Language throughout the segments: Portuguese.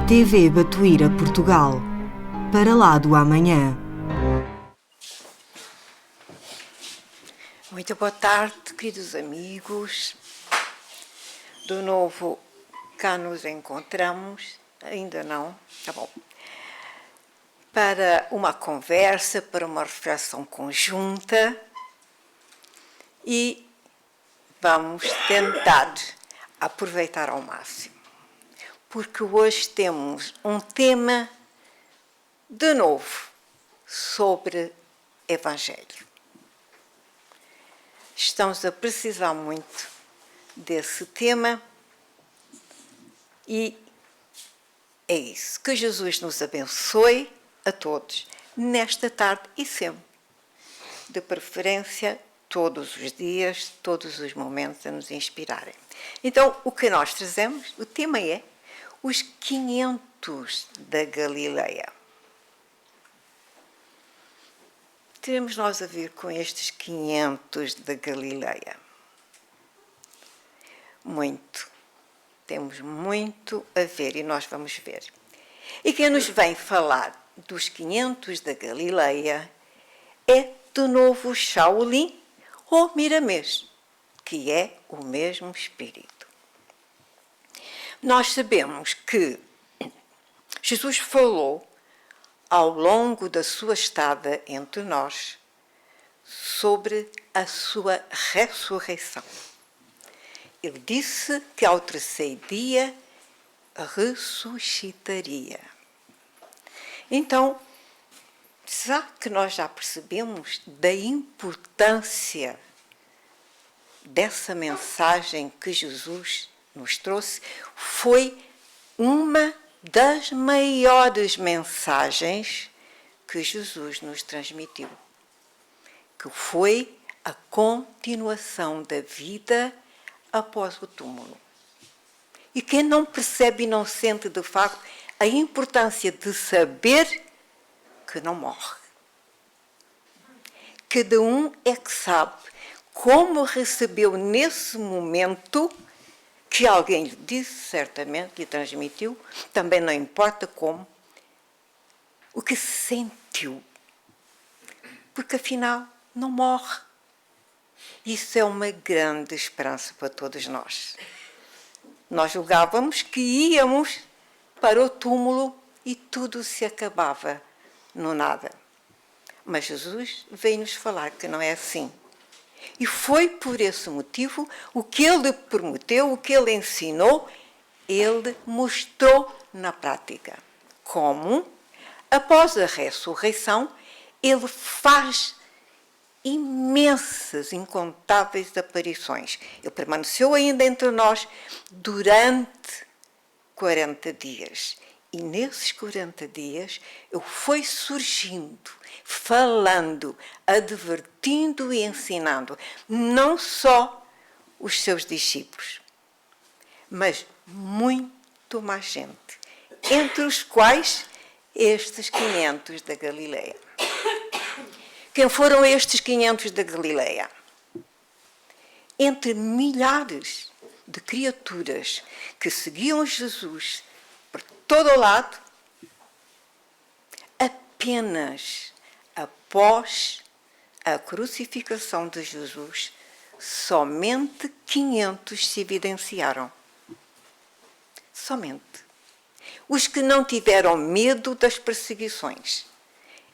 TV Batuíra Portugal, para lá do amanhã. Muito boa tarde, queridos amigos. De novo, cá nos encontramos, ainda não, tá bom, para uma conversa, para uma reflexão conjunta e vamos tentar aproveitar ao máximo, porque hoje temos um tema, de novo, sobre Evangelho. Estamos a precisar muito desse tema e é isso. Que Jesus nos abençoe a todos, nesta tarde e sempre. De preferência, todos os dias, todos os momentos a nos inspirarem. Então, o que nós trazemos, o tema é os 500 da Galileia. Teremos nós a ver com estes 500 da Galileia? Muito. Temos muito a ver e nós vamos ver. E quem nos vem falar dos 500 da Galileia é, de novo, Shaolin ou Miramês, que é o mesmo espírito. Nós sabemos que Jesus falou ao longo da sua estada entre nós sobre a sua ressurreição. Ele disse que ao terceiro dia ressuscitaria. Então, será que nós já percebemos da importância dessa mensagem que Jesus nos trouxe? Foi uma das maiores mensagens que Jesus nos transmitiu, que foi a continuação da vida após o túmulo. E quem não percebe e não sente de facto a importância de saber que não morre. Cada um é que sabe como recebeu nesse momento que alguém lhe disse, certamente, lhe transmitiu, também não importa como, o que sentiu. Porque afinal não morre. Isso é uma grande esperança para todos nós. Nós julgávamos que íamos para o túmulo e tudo se acabava no nada. Mas Jesus veio-nos falar que não é assim. E foi por esse motivo o que ele prometeu, o que ele ensinou, ele mostrou na prática. Como, após a ressurreição, ele faz imensas, incontáveis aparições. Ele permaneceu ainda entre nós durante 40 dias. E nesses 40 dias, ele foi surgindo, falando, advertindo e ensinando, não só os seus discípulos, mas muito mais gente, entre os quais estes 500 da Galileia. Quem foram estes 500 da Galileia? Entre milhares de criaturas que seguiam Jesus por todo o lado, apenas após a crucificação de Jesus, somente 500 se evidenciaram. Somente. Os que não tiveram medo das perseguições.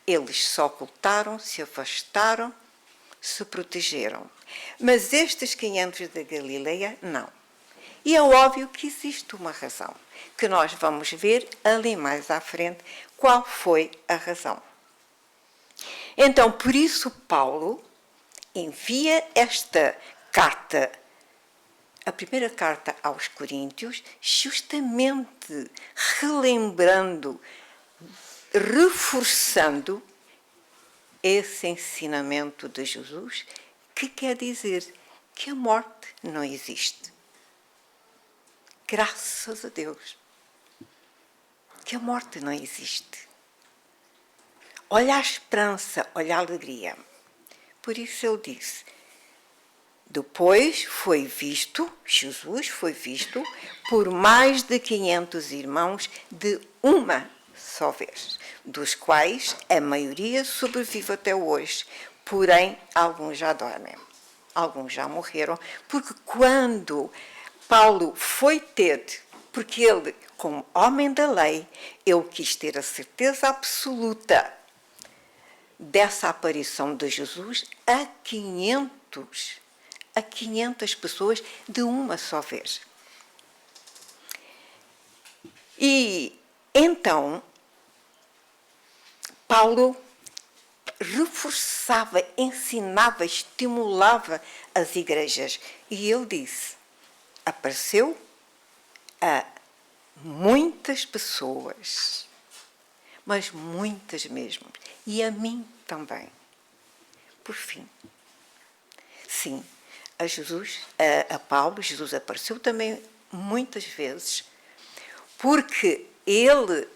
Eles se ocultaram, se afastaram, se protegeram. Mas estes 500 da Galileia, não. E é óbvio que existe uma razão, que nós vamos ver ali mais à frente qual foi a razão. Então, por isso, Paulo envia esta carta, a primeira carta aos Coríntios, justamente relembrando, reforçando esse ensinamento de Jesus, que quer dizer que a morte não existe. Graças a Deus que a morte não existe. Olha a esperança, olha a alegria. Por isso ele disse, depois foi visto, Jesus foi visto, por mais de 500 irmãos de uma só vez, dos quais a maioria sobrevive até hoje, porém alguns já dormem, alguns já morreram, porque quando Paulo foi ter, porque ele, como homem da lei, ele quis ter a certeza absoluta dessa aparição de Jesus a 500 pessoas de uma só vez. E então, Paulo reforçava, ensinava, estimulava as igrejas. E ele disse, apareceu a muitas pessoas, mas muitas mesmo, e a mim também. Por fim, sim, a Paulo, Jesus apareceu também muitas vezes, porque ele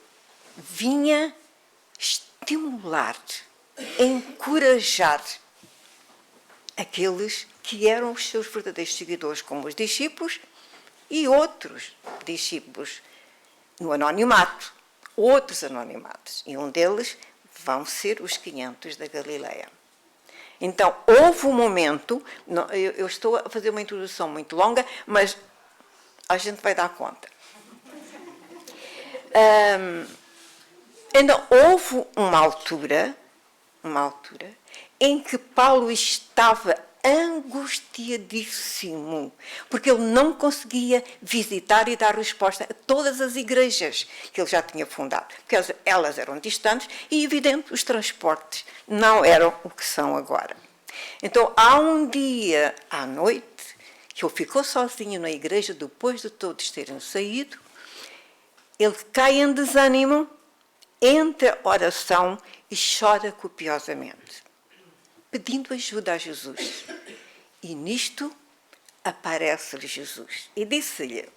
vinha estimular, encorajar aqueles que eram os seus verdadeiros seguidores, como os discípulos e outros discípulos no anonimato, outros anonimatos, e um deles vão ser os 500 da Galileia. Então, houve um momento, eu estou a fazer uma introdução muito longa, mas a gente vai dar conta. Então, houve uma altura em que Paulo estava angustiadíssimo, porque ele não conseguia visitar e dar resposta a todas as igrejas que ele já tinha fundado, porque elas eram distantes e, evidente, os transportes não eram o que são agora. Então, há um dia à noite que ele ficou sozinho na igreja depois de todos terem saído, ele cai em desânimo, entra a oração e chora copiosamente, pedindo ajuda a Jesus. E nisto aparece-lhe Jesus e disse-lhe,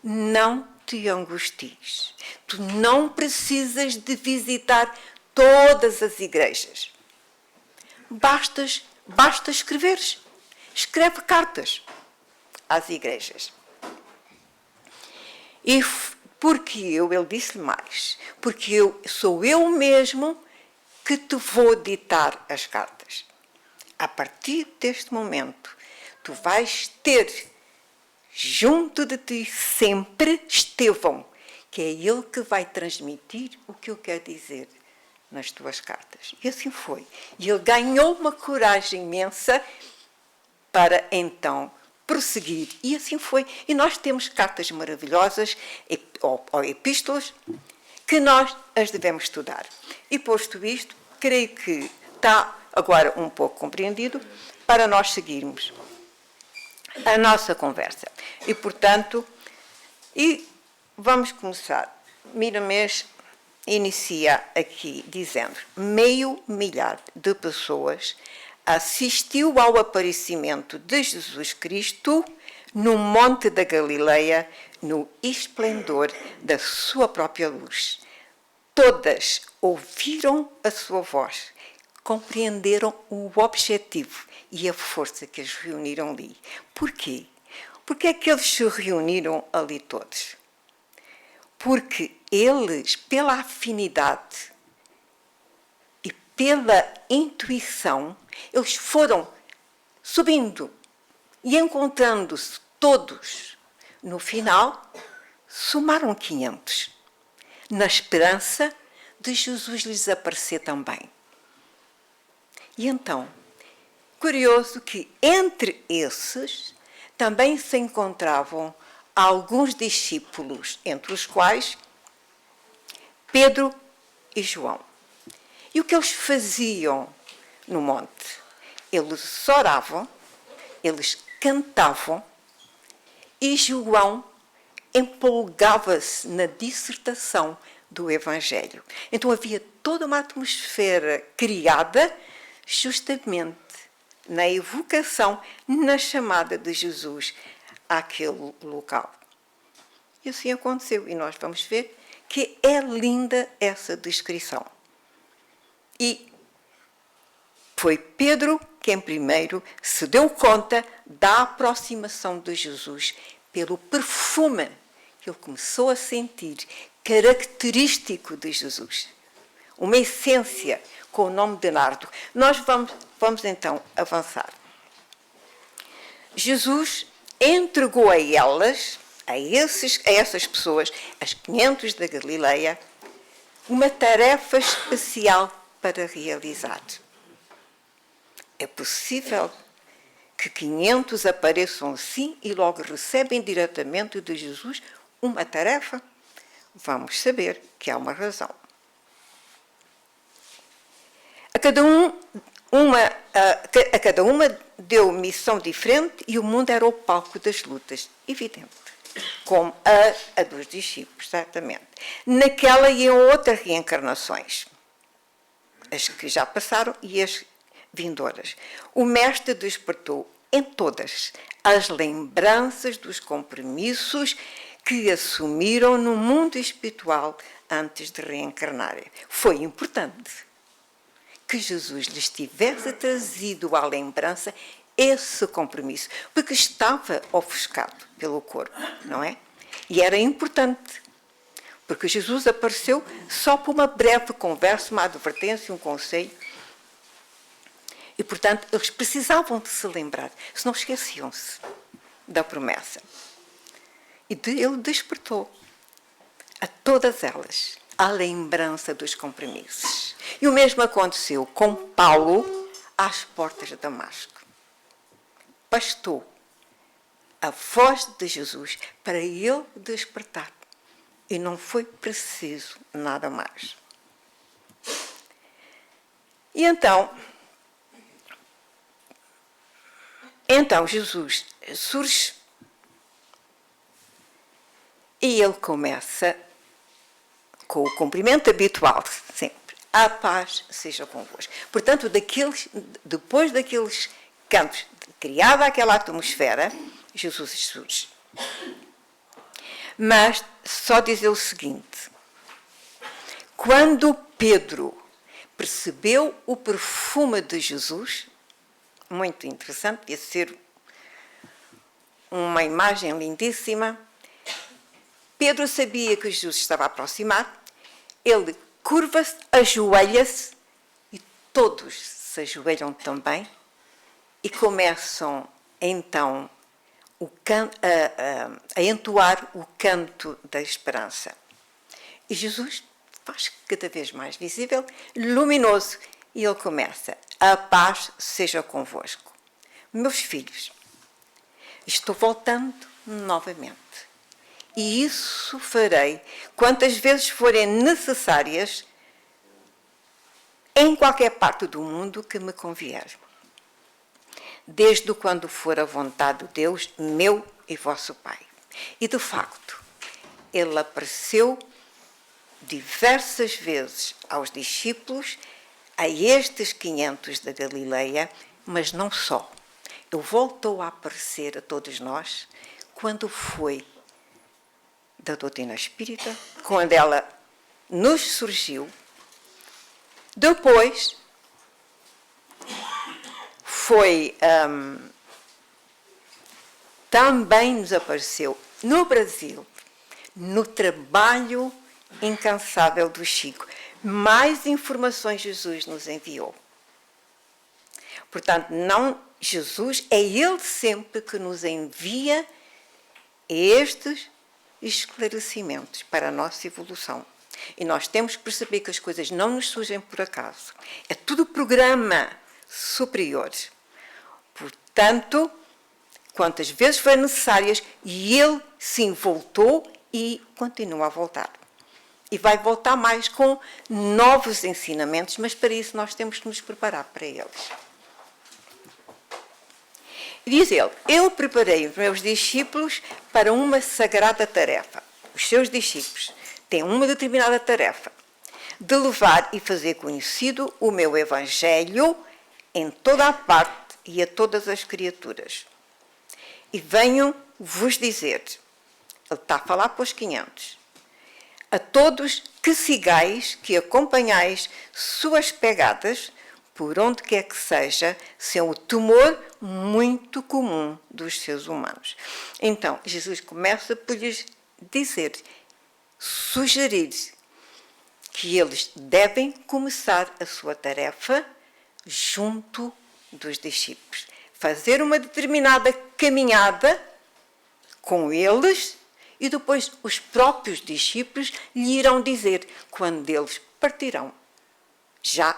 não te angusties, tu não precisas de visitar todas as igrejas. Basta escreveres. Escreve cartas às igrejas. E porque ele disse-lhe mais, porque sou eu mesmo que te vou ditar as cartas. A partir deste momento, tu vais ter junto de ti sempre Estevão, que é ele que vai transmitir o que eu quero dizer nas tuas cartas. E assim foi. E ele ganhou uma coragem imensa para então prosseguir. E assim foi. E nós temos cartas maravilhosas, ou epístolas, que nós as devemos estudar. E posto isto, creio que está agora um pouco compreendido para nós seguirmos a nossa conversa. E, portanto, vamos começar. Miramês inicia aqui dizendo, 500 mil de pessoas assistiu ao aparecimento de Jesus Cristo no Monte da Galileia, no esplendor da sua própria luz. Todas ouviram a sua voz, compreenderam o objetivo e a força que as reuniram ali. Porquê? Porque é que eles se reuniram ali todos? Porque eles, pela afinidade e pela intuição, eles foram subindo e encontrando-se todos. No final, somaram 500, na esperança de Jesus lhes aparecer também. E então, curioso que entre esses também se encontravam alguns discípulos, entre os quais Pedro e João. E o que eles faziam no monte? Eles oravam, eles cantavam e João empolgava-se na dissertação do Evangelho. Então havia toda uma atmosfera criada justamente na evocação, na chamada de Jesus àquele local. E assim aconteceu. E nós vamos ver que é linda essa descrição. E foi Pedro quem primeiro se deu conta da aproximação de Jesus pelo perfume que ele começou a sentir característico de Jesus, uma essência com o nome de nardo. Nós vamos então avançar. Jesus entregou a elas, a essas pessoas, as 500 da Galileia, uma tarefa especial para realizar. É possível que 500 apareçam assim e logo recebem diretamente de Jesus uma tarefa? Vamos saber que há uma razão. A cada uma deu missão diferente e o mundo era o palco das lutas, evidente, como a dos discípulos, certamente. Naquela iam outras reencarnações, as que já passaram e as vindouras. O Mestre despertou em todas as lembranças dos compromissos que assumiram no mundo espiritual antes de reencarnarem. Foi importante que Jesus lhes tivesse trazido à lembrança esse compromisso, porque estava ofuscado pelo corpo, não é? E era importante, porque Jesus apareceu só por uma breve conversa, uma advertência, um conselho. E, portanto, eles precisavam de se lembrar, senão esqueciam-se da promessa. E ele despertou a todas elas a lembrança dos compromissos. E o mesmo aconteceu com Paulo às portas de Damasco. Bastou a voz de Jesus para ele despertar. E não foi preciso nada mais. E então Jesus surge e ele começa com o cumprimento habitual, sempre. A paz seja convosco. Portanto, depois daqueles cantos, criada aquela atmosfera, Jesus surge. Mas só dizer o seguinte: quando Pedro percebeu o perfume de Jesus, muito interessante, ia ser uma imagem lindíssima. Pedro sabia que Jesus estava a aproximar, ele curva-se, ajoelha-se, e todos se ajoelham também, e começam então a entoar o canto da esperança. E Jesus faz cada vez mais visível, luminoso, e ele começa: a paz seja convosco. Meus filhos, estou voltando novamente. E isso farei quantas vezes forem necessárias em qualquer parte do mundo que me convier. Desde quando for a vontade de Deus, meu e vosso Pai. E, de facto, ele apareceu diversas vezes aos discípulos, a estes 500 da Galileia, mas não só. Ele voltou a aparecer a todos nós quando foi da doutrina espírita, quando ela nos surgiu. Depois também nos apareceu no Brasil, no trabalho incansável do Chico. Mais informações Jesus nos enviou. Portanto, Jesus é Ele sempre que nos envia estes esclarecimentos para a nossa evolução. E nós temos que perceber que as coisas não nos surgem por acaso. É tudo programa superior. Portanto, quantas vezes forem necessárias, e ele sim voltou e continua a voltar. E vai voltar mais com novos ensinamentos, mas para isso nós temos que nos preparar para eles. Diz ele: eu preparei os meus discípulos para uma sagrada tarefa. Os seus discípulos têm uma determinada tarefa, de levar e fazer conhecido o meu Evangelho em toda a parte e a todas as criaturas. E venho vos dizer, ele está a falar para os 500, a todos que sigais, que acompanhais suas pegadas, por onde quer que seja, sem o temor muito comum dos seres humanos. Então, Jesus começa por lhes dizer: sugerir que eles devem começar a sua tarefa junto dos discípulos. Fazer uma determinada caminhada com eles e depois os próprios discípulos lhe irão dizer quando eles partirão. Já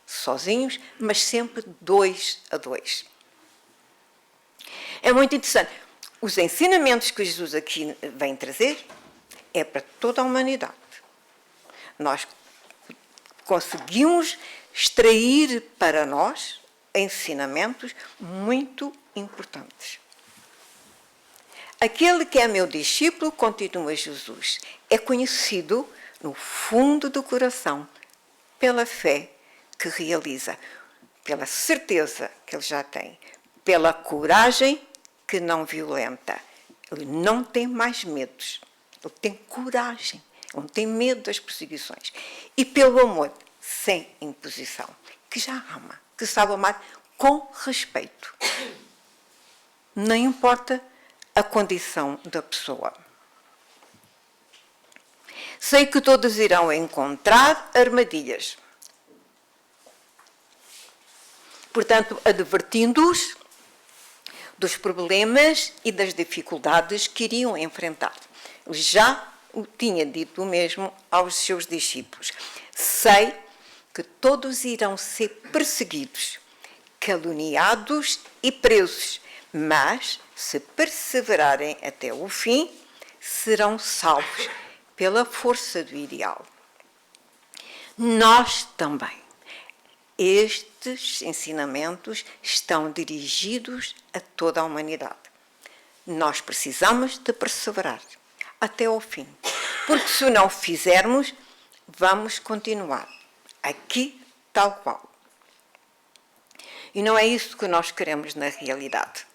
sozinhos, mas sempre 2 a 2. É muito interessante. Os ensinamentos que Jesus aqui vem trazer é para toda a humanidade. Nós conseguimos extrair para nós ensinamentos muito importantes. Aquele que é meu discípulo, continua Jesus, é conhecido no fundo do coração pela fé que realiza, pela certeza que ele já tem, pela coragem que não violenta. Ele não tem mais medos, ele tem coragem, ele não tem medo das perseguições. E pelo amor, sem imposição, que já ama, que sabe amar com respeito. Não importa a condição da pessoa. Sei que todos irão encontrar armadilhas. Portanto, advertindo-os dos problemas e das dificuldades que iriam enfrentar. Ele já o tinha dito o mesmo aos seus discípulos. Sei que todos irão ser perseguidos, caluniados e presos, mas, se perseverarem até o fim, serão salvos pela força do ideal. Nós também. Estes ensinamentos estão dirigidos a toda a humanidade. Nós precisamos de perseverar até ao fim, porque se não fizermos, vamos continuar aqui tal qual. E não é isso que nós queremos na realidade.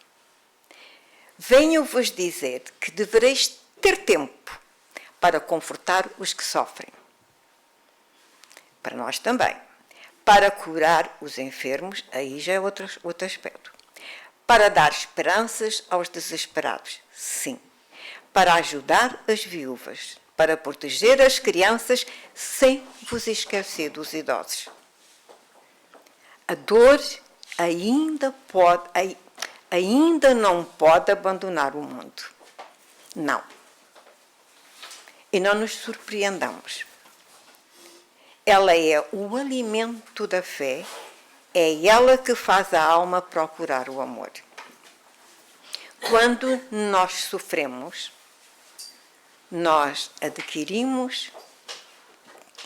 Venho-vos dizer que devereis ter tempo para confortar os que sofrem. Para nós também. Para curar os enfermos, aí já é outro aspecto. Para dar esperanças aos desesperados, sim. Para ajudar as viúvas, para proteger as crianças, sem vos esquecer dos idosos. A dor ainda não pode abandonar o mundo. Não. E não nos surpreendamos. Ela é o alimento da fé, é ela que faz a alma procurar o amor. Quando nós sofremos, nós adquirimos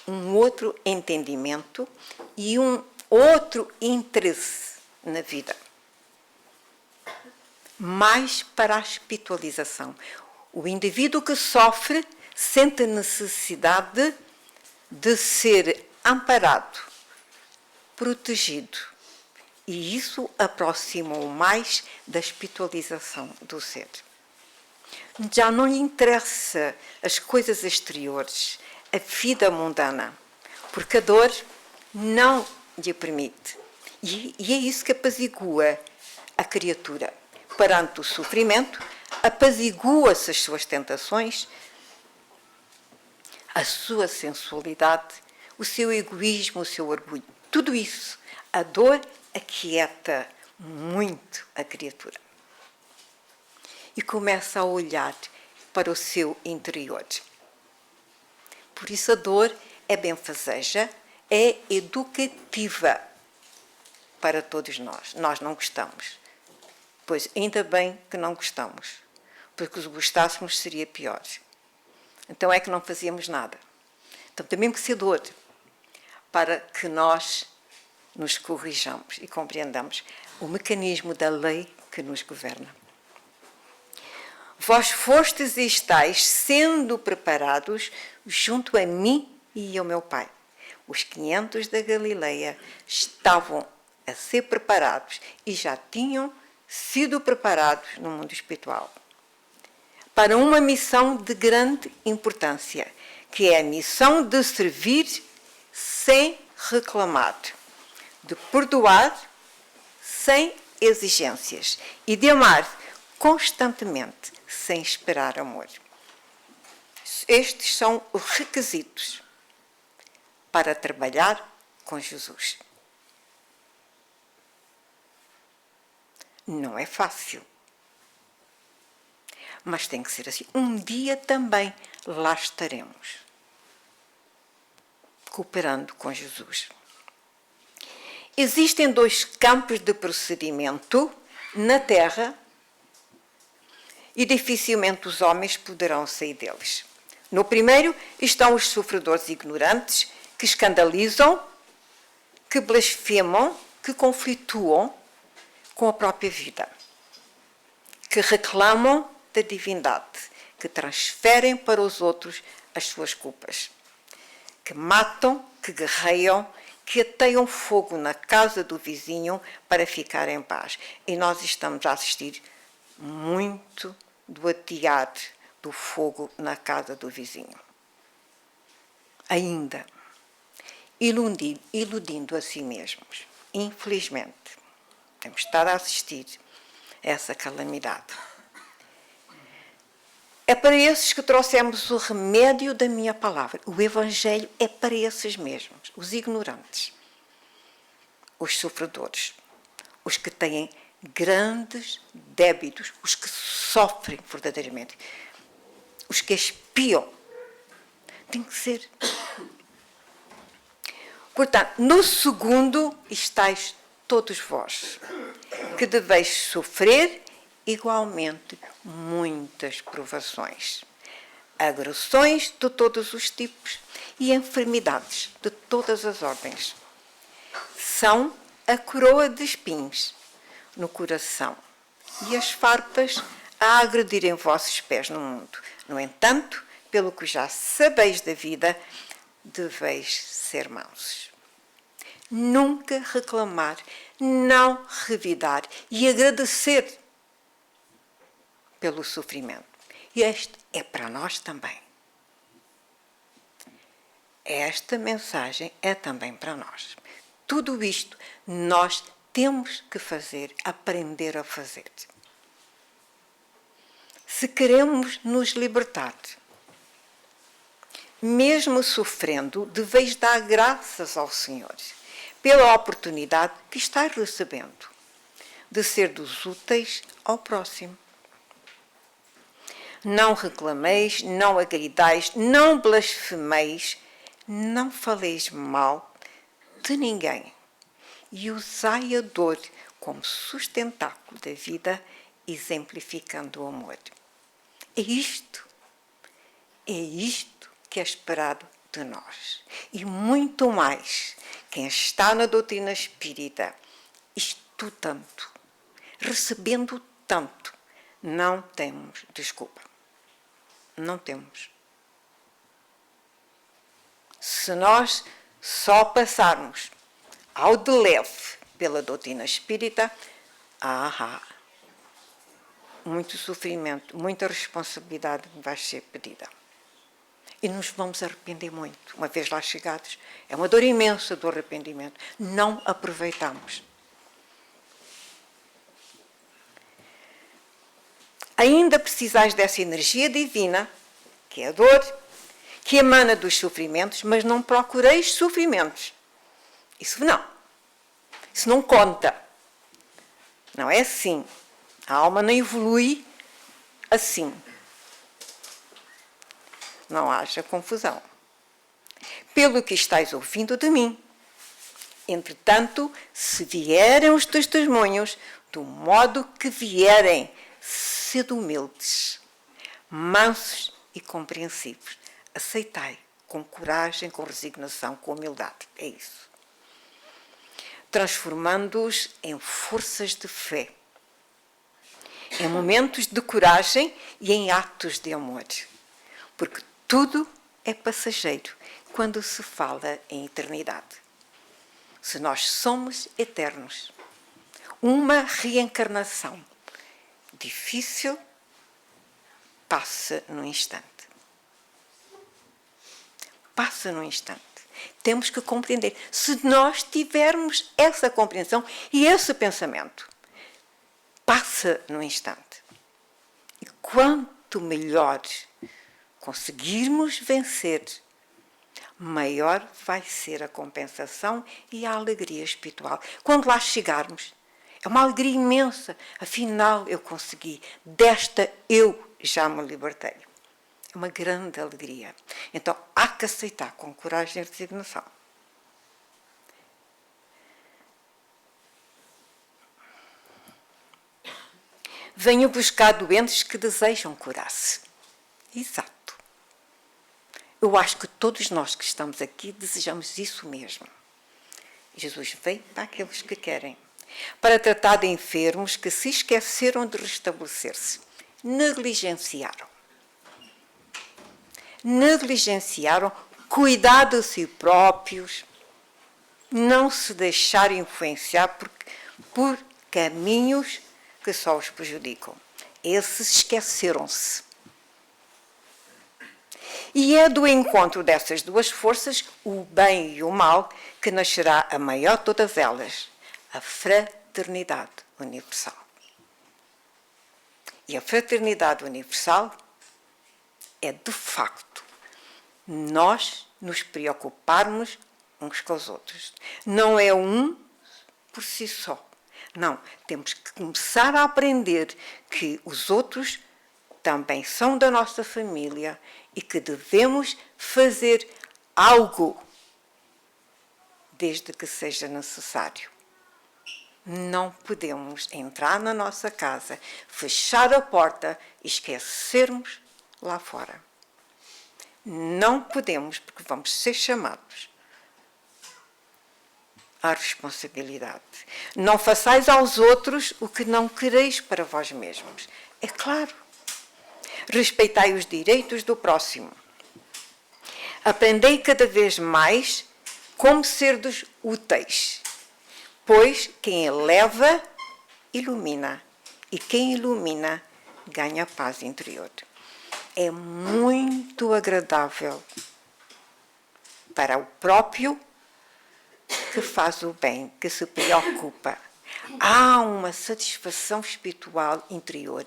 um outro entendimento e um outro interesse na vida. Mais para a espiritualização. O indivíduo que sofre sente necessidade de ser amparado, protegido. E isso aproxima-o mais da espiritualização do ser. Já não lhe interessa as coisas exteriores, a vida mundana, porque a dor não lhe permite. E é isso que apazigua a criatura. Perante o sofrimento, apazigua-se as suas tentações, a sua sensualidade, o seu egoísmo, o seu orgulho. Tudo isso, a dor aquieta muito a criatura. E começa a olhar para o seu interior. Por isso a dor é benfazeja, é educativa para todos nós. Nós não gostamos. Pois ainda bem que não gostamos, porque se gostássemos seria pior. Então é que não fazíamos nada. Então tem mesmo que ser dor para que nós nos corrijamos e compreendamos o mecanismo da lei que nos governa. Vós fostes e estáis sendo preparados junto a mim e ao meu Pai. Os 500 da Galileia estavam a ser preparados e já tinham sido preparados no mundo espiritual para uma missão de grande importância, que é a missão de servir sem reclamar, de perdoar sem exigências e de amar constantemente sem esperar amor. Estes são os requisitos para trabalhar com Jesus. Não é fácil. Mas tem que ser assim. Um dia também lá estaremos, cooperando com Jesus. Existem 2 campos de procedimento na Terra e dificilmente os homens poderão sair deles. No primeiro estão os sofredores ignorantes que escandalizam, que blasfemam, que conflituam com a própria vida, que reclamam da divindade, que transferem para os outros as suas culpas, que matam, que guerreiam, que ateiam fogo na casa do vizinho para ficar em paz. E nós estamos a assistir muito do atear do fogo na casa do vizinho. Ainda, iludindo a si mesmos. Infelizmente, temos estado a assistir a essa calamidade. É para esses que trouxemos o remédio da minha palavra. O Evangelho é para esses mesmos, os ignorantes, os sofredores, os que têm grandes débitos, os que sofrem verdadeiramente, os que espiam. Tem que ser. Portanto, no segundo estáis todos vós, que deveis sofrer igualmente muitas provações, agressões de todos os tipos e enfermidades de todas as ordens. São a coroa de espinhos no coração e as farpas a agredirem vossos pés no mundo. No entanto, pelo que já sabeis da vida, deveis ser mansos. Nunca reclamar, não revidar e agradecer pelo sofrimento. E este é para nós também. Esta mensagem é também para nós. Tudo isto nós temos que fazer, aprender a fazer. Se queremos nos libertar, mesmo sofrendo, deveis dar graças ao Senhor pela oportunidade que estáis recebendo de ser dos úteis ao próximo. Não reclameis, não agridais, não blasfemeis, não faleis mal de ninguém e usai a dor como sustentáculo da vida, exemplificando o amor. É isto que é esperado de nós. E muito mais, quem está na doutrina espírita, estudando, recebendo tanto, não temos desculpa. Não temos. Se nós só passarmos ao de leve pela doutrina espírita, muito sofrimento, muita responsabilidade vai ser pedida. E nos vamos arrepender muito. Uma vez lá chegados, é uma dor imensa do arrependimento. Não aproveitamos. Ainda precisais dessa energia divina, que é a dor, que emana dos sofrimentos, mas não procureis sofrimentos. Isso não conta. Não é assim. A alma não evolui assim. Não haja confusão. Pelo que estáis ouvindo de mim. Entretanto, se vierem os testemunhos, do modo que vierem, sede humildes, mansos e compreensivos. Aceitai com coragem, com resignação, com humildade. É isso. Transformando-os em forças de fé, em momentos de coragem e em atos de amor. Porque tudo é passageiro quando se fala em eternidade. Se nós somos eternos, uma reencarnação difícil passa num instante. Passa num instante. Temos que compreender. Se nós tivermos essa compreensão e esse pensamento, passa num instante. E quanto melhor, conseguirmos vencer, maior vai ser a compensação e a alegria espiritual. Quando lá chegarmos, é uma alegria imensa. Afinal, eu consegui. Desta eu já me libertei. É uma grande alegria. Então, há que aceitar com coragem e resignação. Venho buscar doentes que desejam curar-se. Exato. Eu acho que todos nós que estamos aqui desejamos isso mesmo. Jesus veio para aqueles que querem, para tratar de enfermos que se esqueceram de restabelecer-se, negligenciaram, cuidar de si próprios, não se deixar influenciar por caminhos que só os prejudicam. Esses esqueceram-se. E é do encontro dessas duas forças, o bem e o mal, que nascerá a maior de todas elas, a fraternidade universal. E a fraternidade universal é, de facto, nós nos preocuparmos uns com os outros. Não é um por si só. Não, temos que começar a aprender que os outros também são da nossa família e que devemos fazer algo, desde que seja necessário. Não podemos entrar na nossa casa, fechar a porta e esquecermos lá fora. Não podemos, porque vamos ser chamados à responsabilidade. Não façais aos outros o que não quereis para vós mesmos. É claro. Respeitai os direitos do próximo. Aprendei cada vez mais como serdes úteis, pois quem eleva, ilumina, e quem ilumina, ganha paz interior. É muito agradável para o próprio que faz o bem, que se preocupa. Há uma satisfação espiritual interior,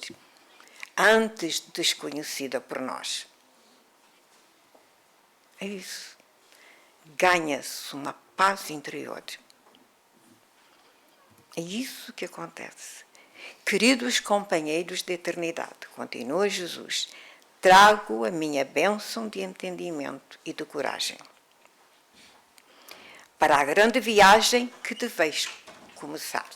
antes desconhecida por nós. É isso. Ganha-se uma paz interior. É isso que acontece. Queridos companheiros de eternidade, continua Jesus, trago a minha bênção de entendimento e de coragem para a grande viagem que deveis começar.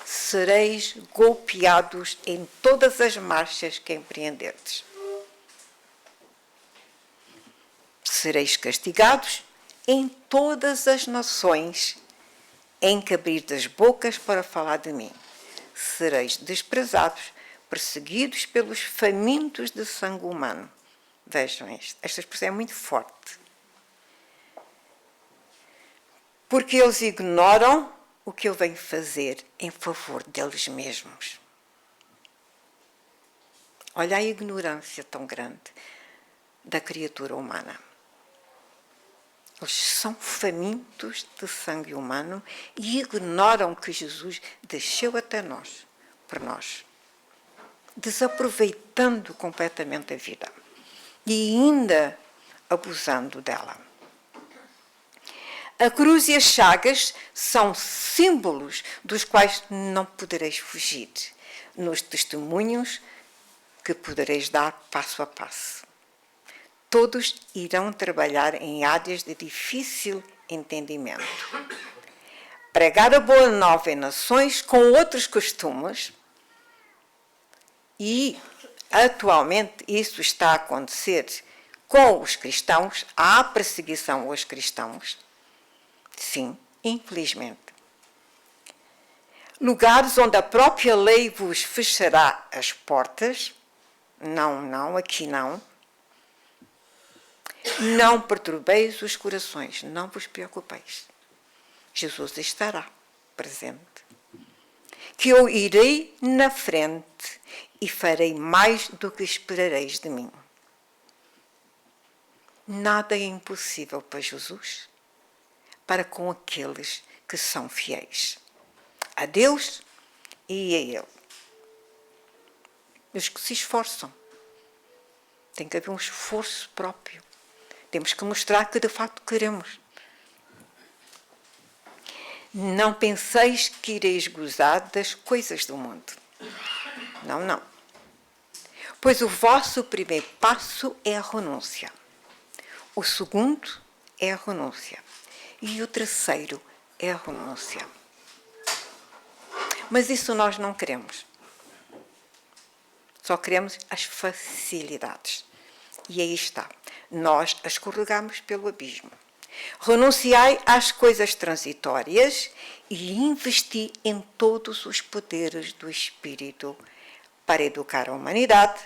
Sereis golpeados em todas as marchas que empreenderdes. Sereis castigados em todas as nações em que abrirdes as bocas para falar de mim. Sereis desprezados, perseguidos pelos famintos de sangue humano. Vejam esta expressão é muito forte. Porque eles ignoram o que eu venho fazer em favor deles mesmos. Olha a ignorância tão grande da criatura humana. Eles são famintos de sangue humano e ignoram que Jesus desceu até nós, por nós, desaproveitando completamente a vida e ainda abusando dela. A cruz e as chagas são símbolos dos quais não podereis fugir, nos testemunhos que podereis dar passo a passo. Todos irão trabalhar em áreas de difícil entendimento. Pregar a boa nova em nações com outros costumes, e atualmente isso está a acontecer com os cristãos, há perseguição aos cristãos. Sim, infelizmente. Lugares onde a própria lei vos fechará as portas. Não, aqui não. Não perturbeis os corações, não vos preocupeis. Jesus estará presente. Que eu irei na frente e farei mais do que esperareis de mim. Nada é impossível para Jesus, para com aqueles que são fiéis a Deus e a Ele. Os que se esforçam. Tem que haver um esforço próprio. Temos que mostrar que de facto queremos. Não penseis que ireis gozar das coisas do mundo. Não, não. Pois o vosso primeiro passo é a renúncia. O segundo é a renúncia. E o terceiro é a renúncia. Mas isso nós não queremos. Só queremos as facilidades. E aí está. Nós as escorregamos pelo abismo. Renunciai às coisas transitórias e investi em todos os poderes do Espírito para educar a humanidade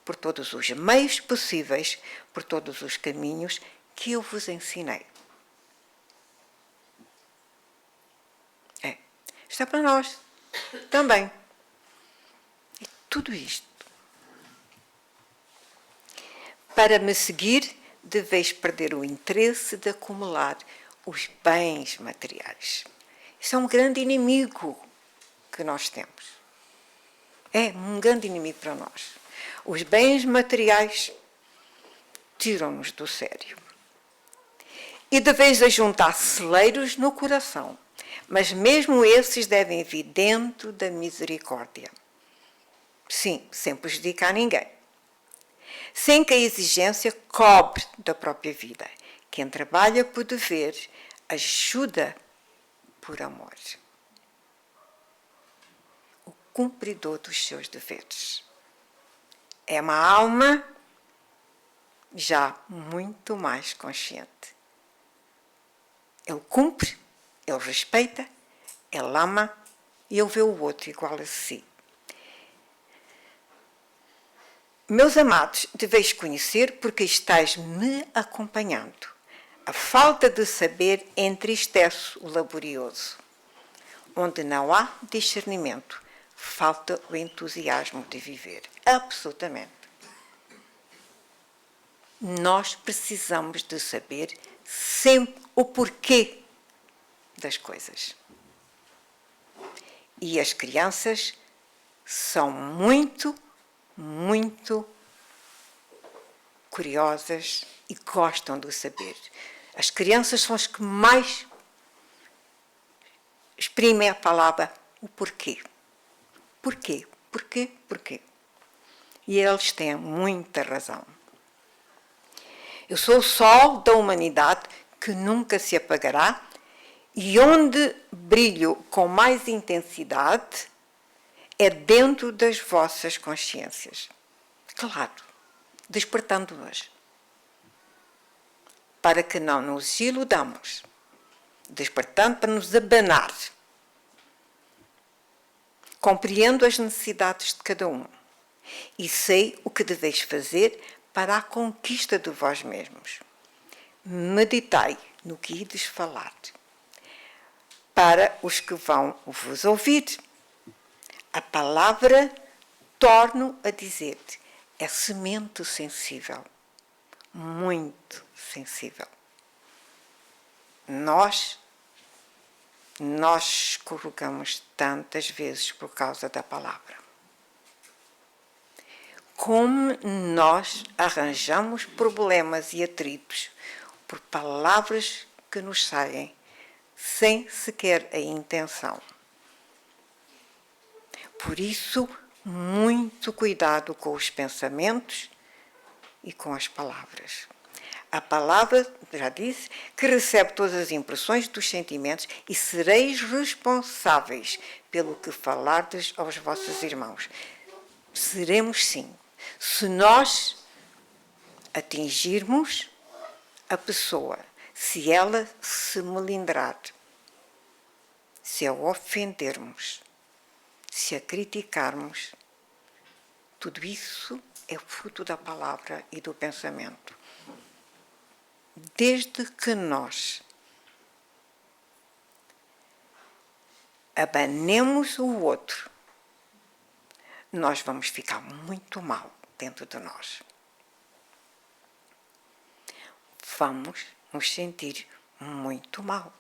por todos os meios possíveis, por todos os caminhos que eu vos ensinei. Está para nós também. E tudo isto. Para me seguir, deveis perder o interesse de acumular os bens materiais. Isso é um grande inimigo que nós temos. É um grande inimigo para nós. Os bens materiais tiram-nos do sério. E deveis ajuntar celeiros no coração, mas mesmo esses devem vir dentro da misericórdia. Sim, sem prejudicar ninguém. Sem que a exigência cobre da própria vida. Quem trabalha por dever, ajuda por amor. O cumpridor dos seus deveres. É uma alma já muito mais consciente. Ele cumpre, ele respeita, ele ama e ele vê o outro igual a si. Meus amados, deveis conhecer porque estáis me acompanhando. A falta de saber entristece o laborioso. Onde não há discernimento, falta o entusiasmo de viver. Absolutamente. Nós precisamos de saber sempre o porquê das coisas. E as crianças são muito curiosas e gostam de saber. As crianças são as que mais exprimem a palavra o porquê. Porquê? Porquê? Porquê? E eles têm muita razão. Eu sou o sol da humanidade que nunca se apagará e onde brilho com mais intensidade é dentro das vossas consciências. Claro, despertando-nos. Para que não nos iludamos. Despertando para nos abanar. Compreendo as necessidades de cada um. E sei o que deveis fazer para a conquista de vós mesmos. Meditai no que ides falar. Para os que vão vos ouvir. A palavra, torno a dizer-te, é semente sensível, muito sensível. Nós escorregamos tantas vezes por causa da palavra. Como nós arranjamos problemas e atritos por palavras que nos saem sem sequer a intenção. Por isso, muito cuidado com os pensamentos e com as palavras. A palavra, já disse, que recebe todas as impressões dos sentimentos e sereis responsáveis pelo que falardes aos vossos irmãos. Seremos sim. Se nós atingirmos a pessoa, se ela se melindrar, se a ofendermos, se a criticarmos, tudo isso é fruto da palavra e do pensamento. Desde que nós abanemos o outro, nós vamos ficar muito mal dentro de nós. Vamos nos sentir muito mal.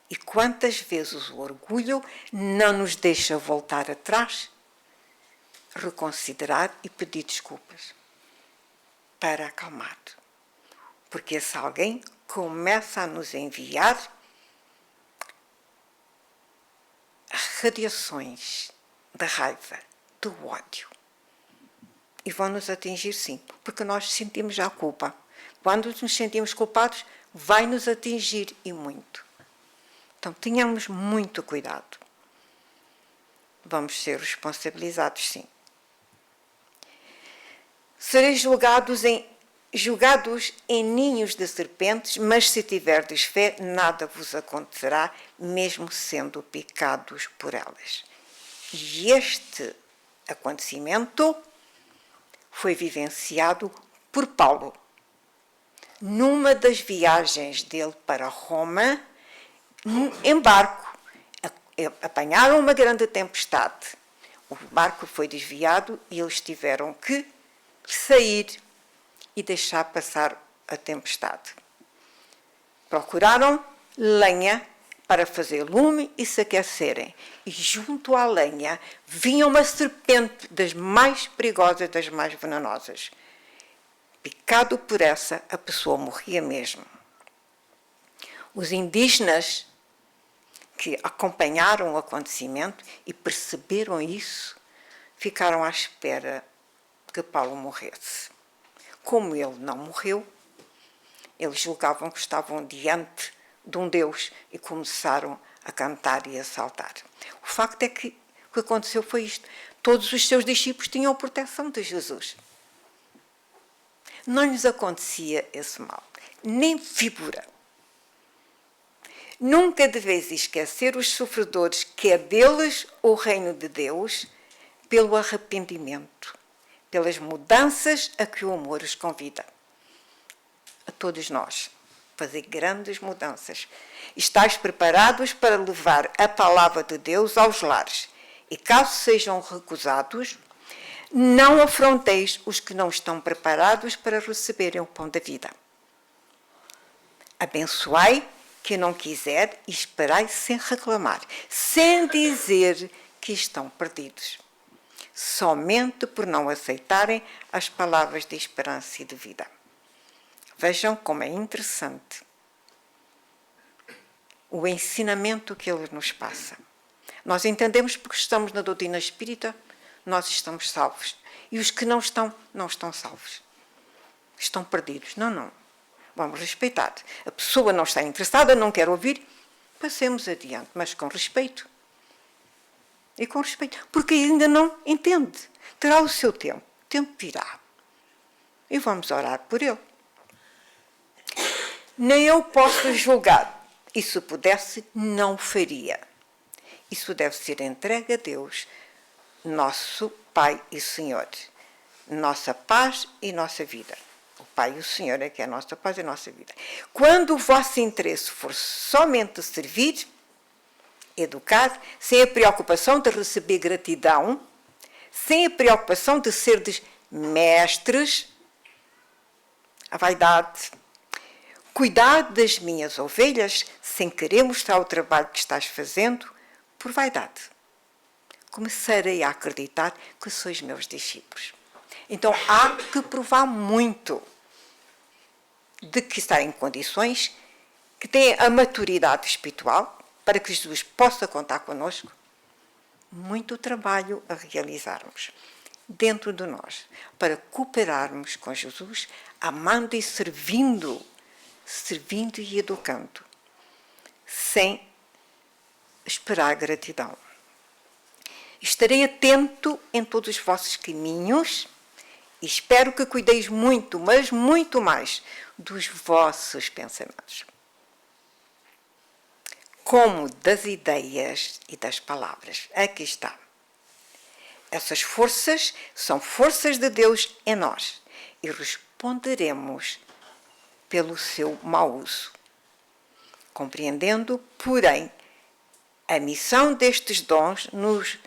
E quantas vezes o orgulho não nos deixa voltar atrás, reconsiderar e pedir desculpas para acalmar. Porque esse alguém começa a nos enviar radiações da raiva, do ódio. E vão nos atingir sim, porque nós sentimos já a culpa. Quando nos sentimos culpados, vai nos atingir e muito. Então tenhamos muito cuidado. Vamos ser responsabilizados sim. Sereis julgados em ninhos de serpentes, mas se tiverdes fé, nada vos acontecerá, mesmo sendo picados por elas. E este acontecimento foi vivenciado por Paulo. Numa das viagens dele para Roma, em barco, apanharam uma grande tempestade. O barco foi desviado e eles tiveram que sair e deixar passar a tempestade. Procuraram lenha para fazer lume e se aquecerem. E junto à lenha vinha uma serpente das mais perigosas, das mais venenosas. Picado por essa, a pessoa morria mesmo. Os indígenas que acompanharam o acontecimento e perceberam isso, ficaram à espera que Paulo morresse. Como ele não morreu, eles julgavam que estavam diante de um Deus e começaram a cantar e a saltar. O facto é que o que aconteceu foi isto. Todos os seus discípulos tinham a proteção de Jesus. Não lhes acontecia esse mal, nem figura. Nunca deveis esquecer os sofredores, que é deles o reino de Deus, pelo arrependimento, pelas mudanças a que o amor os convida. A todos nós, fazer grandes mudanças. Estais preparados para levar a palavra de Deus aos lares. E caso sejam recusados, não afronteis os que não estão preparados para receberem o pão da vida. Abençoai quem não quiser e esperai sem reclamar, sem dizer que estão perdidos, somente por não aceitarem as palavras de esperança e de vida. Vejam como é interessante o ensinamento que ele nos passa. Nós entendemos porque estamos na doutrina espírita, nós estamos salvos. E os que não estão salvos. Estão perdidos. Não. Vamos respeitar. A pessoa não está interessada, não quer ouvir, passemos adiante, mas com respeito. E com respeito. Porque ainda não entende. Terá o seu tempo. O tempo virá. E vamos orar por ele. Nem eu posso julgar. E se pudesse, não o faria. Isso deve ser entregue a Deus, nosso Pai e Senhor. Nossa paz e nossa vida. O Pai e o Senhor é que é a nossa paz e a nossa vida. Quando o vosso interesse for somente servir, educar, sem a preocupação de receber gratidão, sem a preocupação de serdes mestres, a vaidade, cuidar das minhas ovelhas, sem querer mostrar o trabalho que estás fazendo, por vaidade. Começarei a acreditar que sois meus discípulos. Então há que provar muito de que está em condições, que tem a maturidade espiritual, para que Jesus possa contar connosco. Muito trabalho a realizarmos dentro de nós, para cooperarmos com Jesus, amando e servindo e educando, sem esperar gratidão. Estarei atento em todos os vossos caminhos e espero que cuideis muito, mas muito mais, dos vossos pensamentos, como das ideias e das palavras. Aqui está. Essas forças são forças de Deus em nós e responderemos pelo seu mau uso. Compreendendo, porém, a missão destes dons nos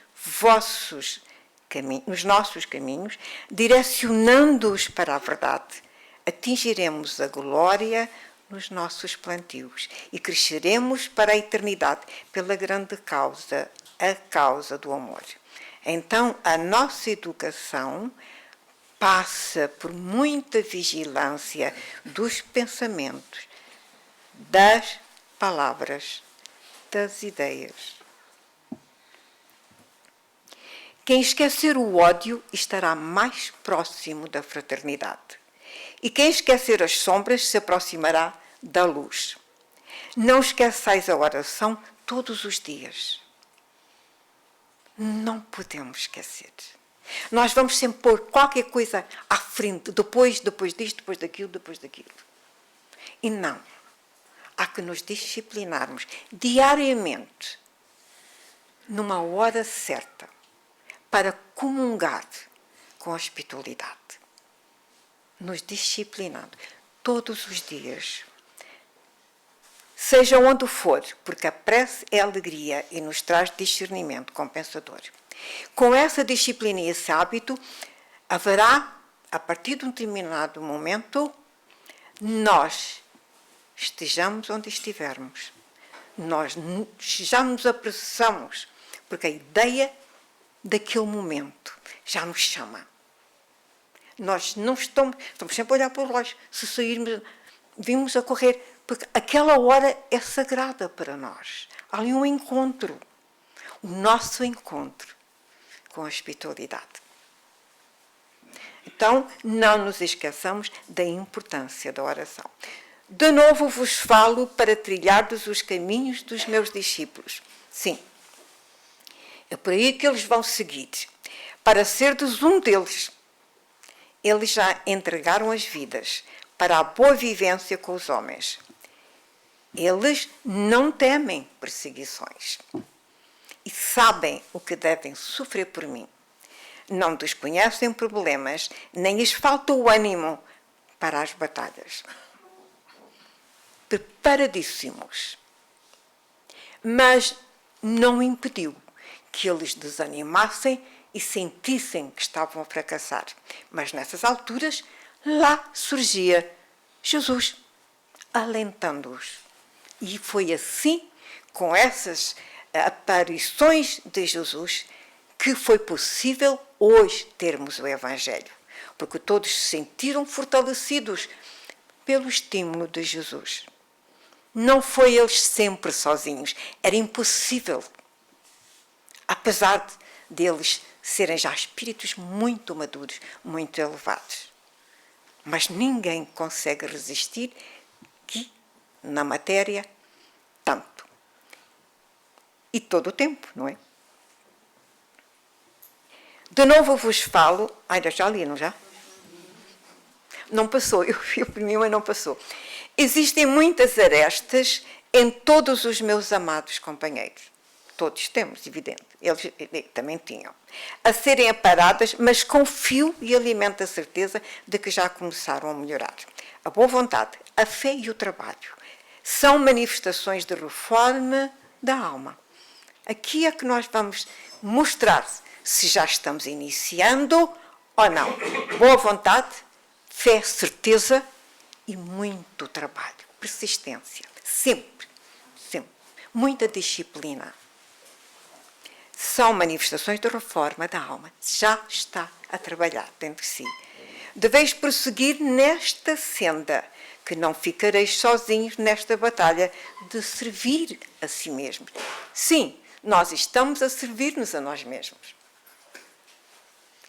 nossos caminhos, direcionando-os para a verdade, atingiremos a glória nos nossos plantios e cresceremos para a eternidade pela grande causa, a causa do amor. Então, a nossa educação passa por muita vigilância dos pensamentos, das palavras, das ideias. Quem esquecer o ódio estará mais próximo da fraternidade. E quem esquecer as sombras se aproximará da luz. Não esqueçais a oração todos os dias. Não podemos esquecer. Nós vamos sempre pôr qualquer coisa à frente, depois disto, depois daquilo. E não. Há que nos disciplinarmos diariamente, numa hora certa, para comungar com a espiritualidade. Nos disciplinando todos os dias. Seja onde for, porque a prece é alegria e nos traz discernimento compensador. Com essa disciplina e esse hábito, haverá, a partir de um determinado momento, nós estejamos onde estivermos. Nós já nos apressamos, porque a ideia daquele momento já nos chama. Nós não estamos sempre a olhar para o relógio. Se sairmos, vimos a correr, porque aquela hora é sagrada para nós. Há ali um encontro, o nosso encontro com a espiritualidade. Então, não nos esqueçamos da importância da oração. De novo vos falo para trilhardes os caminhos dos meus discípulos. Sim, é por aí que eles vão seguir, para serdes um deles. Eles já entregaram as vidas para a boa vivência com os homens. Eles não temem perseguições e sabem o que devem sofrer por mim. Não desconhecem problemas, nem lhes falta o ânimo para as batalhas. Preparadíssimos. Mas não impediu que eles desanimassem e sentissem que estavam a fracassar. Mas nessas alturas, lá surgia Jesus, alentando-os. E foi assim, com essas aparições de Jesus, que foi possível hoje termos o Evangelho. Porque todos se sentiram fortalecidos pelo estímulo de Jesus. Não foi eles sempre sozinhos. Era impossível. Apesar deles serem já espíritos muito maduros, muito elevados. Mas ninguém consegue resistir aqui, na matéria, tanto. E todo o tempo, não é? De novo vos falo... Ainda já li, não já? Não passou, eu vi o primeiro, mas não passou. Existem muitas arestas em todos os meus amados companheiros. Todos temos, evidente. Eles também tinham. A serem aparadas, mas confio e alimento a certeza de que já começaram a melhorar. A boa vontade, a fé e o trabalho são manifestações de reforma da alma. Aqui é que nós vamos mostrar se já estamos iniciando ou não. Boa vontade, fé, certeza e muito trabalho. Persistência. Sempre. Sempre. Muita disciplina. São manifestações de reforma da alma. Já está a trabalhar dentro de si. Deveis prosseguir nesta senda, que não ficareis sozinhos nesta batalha de servir a si mesmos. Sim, nós estamos a servir-nos a nós mesmos.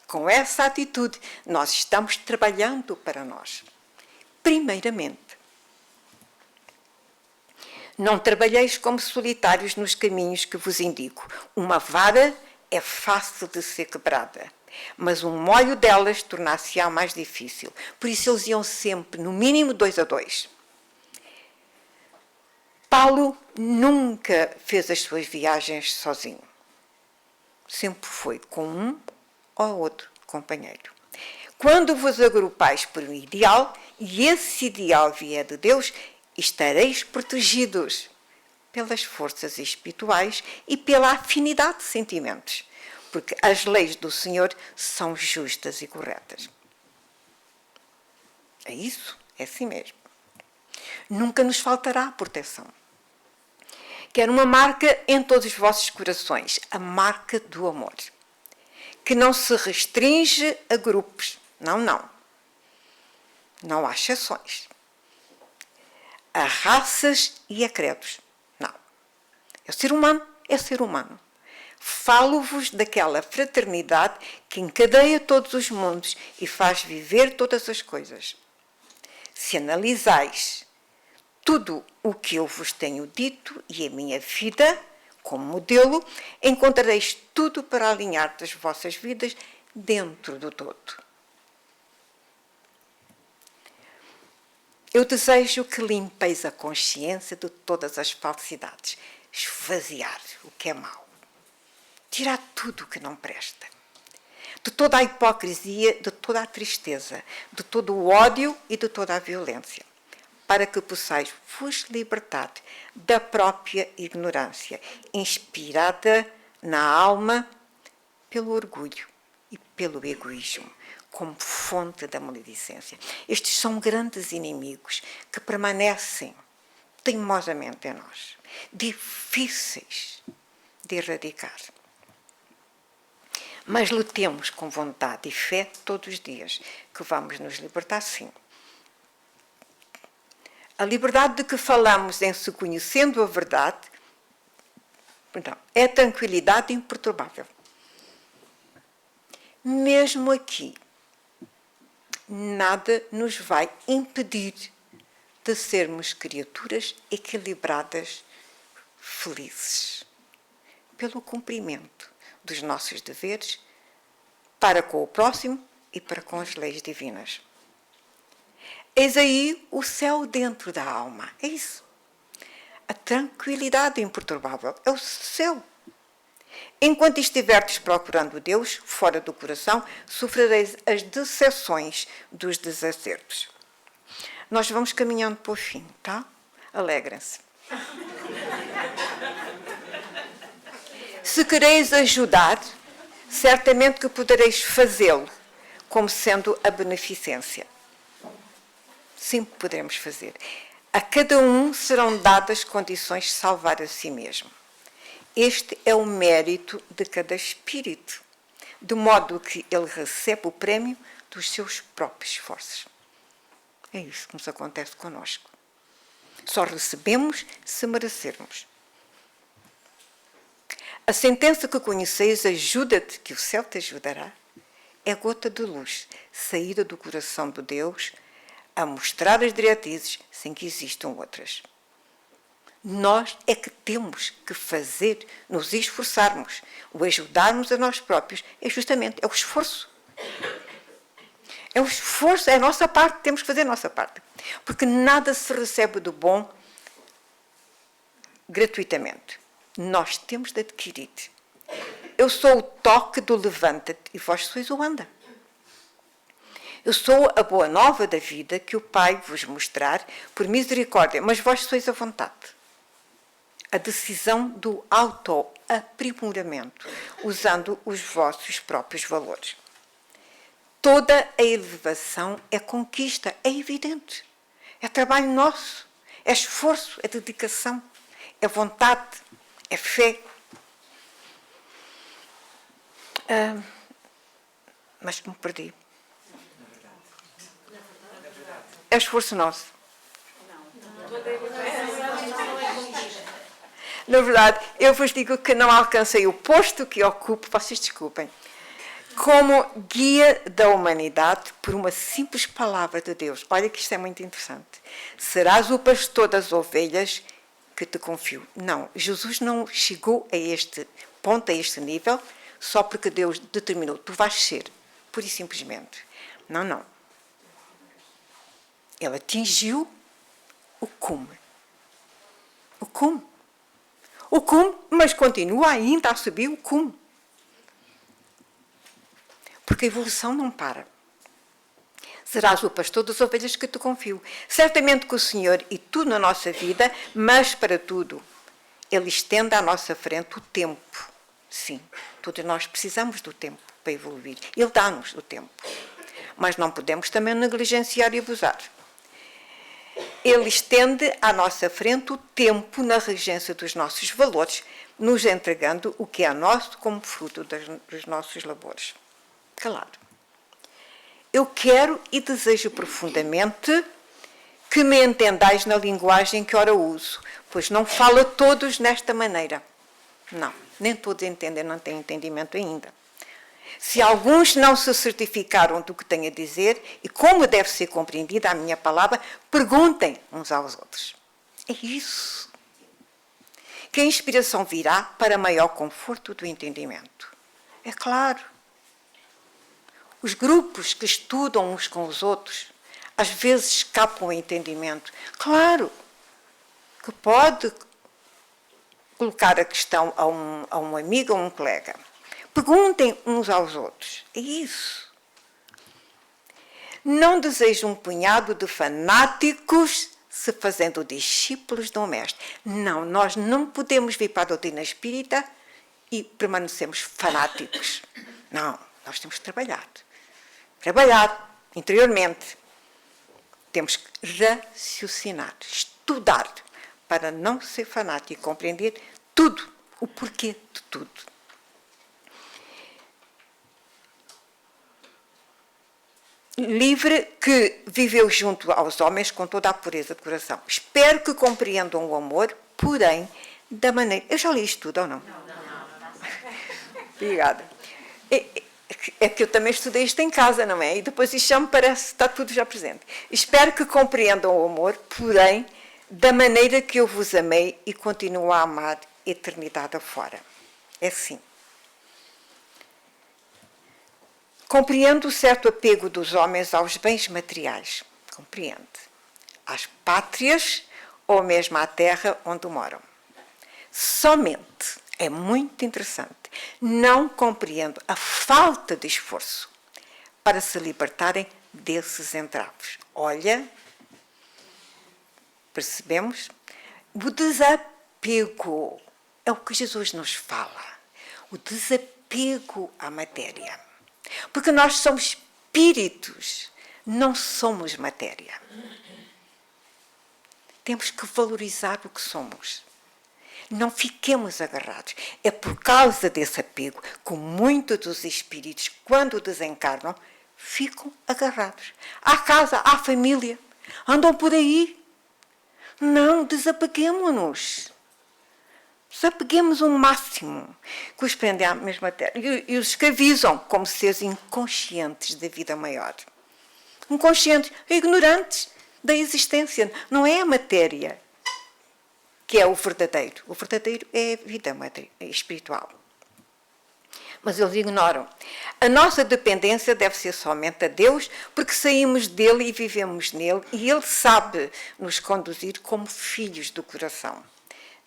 Com essa atitude, nós estamos trabalhando para nós. Primeiramente, não trabalheis como solitários nos caminhos que vos indico. Uma vara é fácil de ser quebrada, mas um molho delas tornar-se-á mais difícil. Por isso eles iam sempre, no mínimo, 2 a 2. Paulo nunca fez as suas viagens sozinho. Sempre foi com um ou outro companheiro. Quando vos agrupais por um ideal, e esse ideal vier de Deus, estareis protegidos pelas forças espirituais e pela afinidade de sentimentos, porque as leis do Senhor são justas e corretas. É isso, é assim mesmo. Nunca nos faltará a proteção. Quero uma marca em todos os vossos corações, a marca do amor. que não se restringe a grupos. Não, não. Não há exceções. A raças e a credos. Não. É ser humano, é ser humano. Falo-vos daquela fraternidade que encadeia todos os mundos e faz viver todas as coisas. Se analisais tudo o que eu vos tenho dito e a minha vida, como modelo, encontrareis tudo para alinhar as vossas vidas dentro do todo. Eu desejo que limpeis a consciência de todas as falsidades, esvaziar o que é mau, tirar tudo o que não presta, de toda a hipocrisia, de toda a tristeza, de todo o ódio e de toda a violência, para que possais vos libertar da própria ignorância, inspirada na alma pelo orgulho e pelo egoísmo, como fonte da maledicência. Estes são grandes inimigos que permanecem teimosamente em nós, difíceis de erradicar. Mas lutemos com vontade e fé todos os dias, que vamos nos libertar sim. A liberdade de que falamos em se conhecendo a verdade, é tranquilidade imperturbável. Mesmo aqui, nada nos vai impedir de sermos criaturas equilibradas, felizes, pelo cumprimento dos nossos deveres para com o próximo e para com as leis divinas. Eis aí o céu dentro da alma. É isso. A tranquilidade imperturbável é o céu. Enquanto estiverdes procurando Deus fora do coração, sofrereis as decepções dos desacertos. Nós vamos caminhando para o fim, tá? Alegrem-se. Se quereis ajudar, certamente que podereis fazê-lo, como sendo a beneficência. Sempre poderemos fazer. A cada um serão dadas condições de salvar a si mesmo. Este é o mérito de cada espírito, de modo que ele recebe o prémio dos seus próprios esforços. É isso que nos acontece connosco. Só recebemos se merecermos. A sentença que conheceis, ajuda-te que o céu te ajudará, é gota de luz, saída do coração de Deus, a mostrar as diretrizes sem que existam outras. Nós é que temos que fazer, nos esforçarmos. O ajudarmos a nós próprios é justamente, é o esforço. É o esforço, é a nossa parte, temos que fazer a nossa parte. Porque nada se recebe do bom gratuitamente. Nós temos de adquirir. Eu sou o toque do levanta-te e vós sois o anda. Eu sou a boa nova da vida que o Pai vos mostrar por misericórdia, mas vós sois a vontade. A decisão do auto-aprimoramento, usando os vossos próprios valores. Toda a elevação é conquista, é evidente. É trabalho nosso, é esforço, é dedicação, é vontade, é fé. Mas me perdi. É esforço nosso. Na verdade, eu vos digo que não alcancei o posto que ocupo, vocês desculpem, como guia da humanidade por uma simples palavra de Deus. Olha que isto é muito interessante. Serás o pastor das ovelhas que te confio. Não, Jesus não chegou a este ponto, a este nível, só porque Deus determinou, tu vais ser, pura e simplesmente. Não, não. Ele atingiu o cume. O cume. O cume, mas continua ainda a subir o cume. Porque a evolução não para. Serás o pastor das ovelhas que te confio. Certamente que o Senhor e tu na nossa vida, mas para tudo, Ele estende à nossa frente o tempo. Sim, todos nós precisamos do tempo para evoluir. Ele dá-nos o tempo. Mas não podemos também negligenciar e abusar. Ele estende à nossa frente o tempo na regência dos nossos valores, nos entregando o que é nosso como fruto dos nossos labores. Claro. Eu quero e desejo profundamente que me entendais na linguagem que ora uso, pois não falo a todos nesta maneira. Não, nem todos entendem, não têm entendimento ainda. Se alguns não se certificaram do que tenho a dizer e como deve ser compreendida a minha palavra, perguntem uns aos outros. É isso. Que a inspiração virá para maior conforto do entendimento. É claro. Os grupos que estudam uns com os outros, às vezes escapam ao entendimento. Claro que pode colocar a questão a um amigo ou um colega. Perguntem uns aos outros. É isso. Não desejo um punhado de fanáticos se fazendo discípulos de um mestre. Não, nós não podemos vir para a doutrina espírita e permanecemos fanáticos. Não, nós temos que trabalhar. Trabalhar interiormente. Temos que raciocinar, estudar, para não ser fanático e compreender tudo, o porquê de tudo. Livre que viveu junto aos homens com toda a pureza de coração. Espero que compreendam o amor, porém, da maneira... Eu já li isto tudo, ou não? Não. Obrigada. É que eu também estudei isto em casa, não é? E depois isto já me parece que está tudo já presente. Espero que compreendam o amor, porém, da maneira que eu vos amei e continuo a amar eternidade afora. É assim. Compreendo o certo apego dos homens aos bens materiais. Compreende. Às pátrias ou mesmo à terra onde moram. Somente, é muito interessante, não compreendo a falta de esforço para se libertarem desses entraves. Olha, percebemos? O desapego é o que Jesus nos fala. O desapego à matéria. Porque nós somos espíritos, não somos matéria. Temos que valorizar o que somos. Não fiquemos agarrados. É por causa desse apego que muitos dos espíritos, quando desencarnam, ficam agarrados. À casa, à família. Andam por aí. Não, desapeguemo-nos. Desapeguemos o máximo que os prendem à mesma terra e os escravizam como seres inconscientes da vida maior. Inconscientes, ignorantes da existência. Não é a matéria que é o verdadeiro. O verdadeiro é a vida espiritual. Mas eles ignoram. A nossa dependência deve ser somente a Deus, porque saímos dele e vivemos nele, e ele sabe nos conduzir como filhos do coração.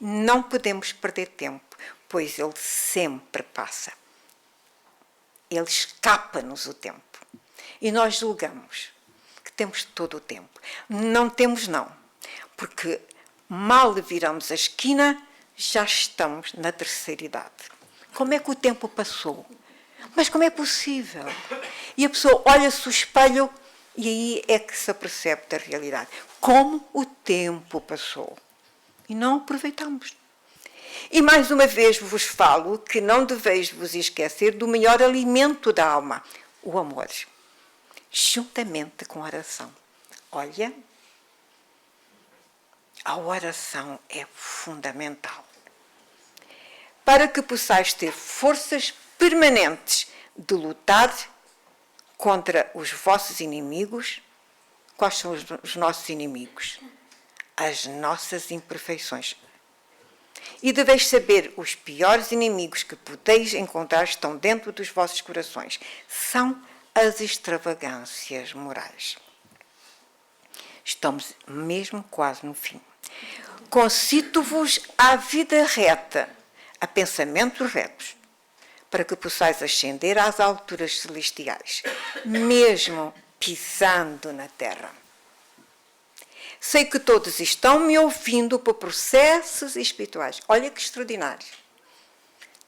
Não podemos perder tempo, pois ele sempre passa. Ele escapa-nos o tempo. E nós julgamos que temos todo o tempo. Não temos, não. Porque mal viramos a esquina, já estamos na terceira idade. Como é que o tempo passou? Mas como é possível? E a pessoa olha-se o espelho e aí é que se apercebe da realidade. Como o tempo passou. E não aproveitamos. E mais uma vez vos falo que não deveis vos esquecer do melhor alimento da alma, o amor, juntamente com a oração. Olha, a oração é fundamental. Para que possais ter forças permanentes de lutar contra os vossos inimigos. Quais são os nossos inimigos? As nossas imperfeições. E deveis saber, os piores inimigos que podeis encontrar estão dentro dos vossos corações. São as extravagâncias morais. Estamos mesmo quase no fim. Concito-vos à vida reta, a pensamentos retos, para que possais ascender às alturas celestiais, mesmo pisando na terra. Sei que todos estão me ouvindo por processos espirituais. Olha que extraordinário.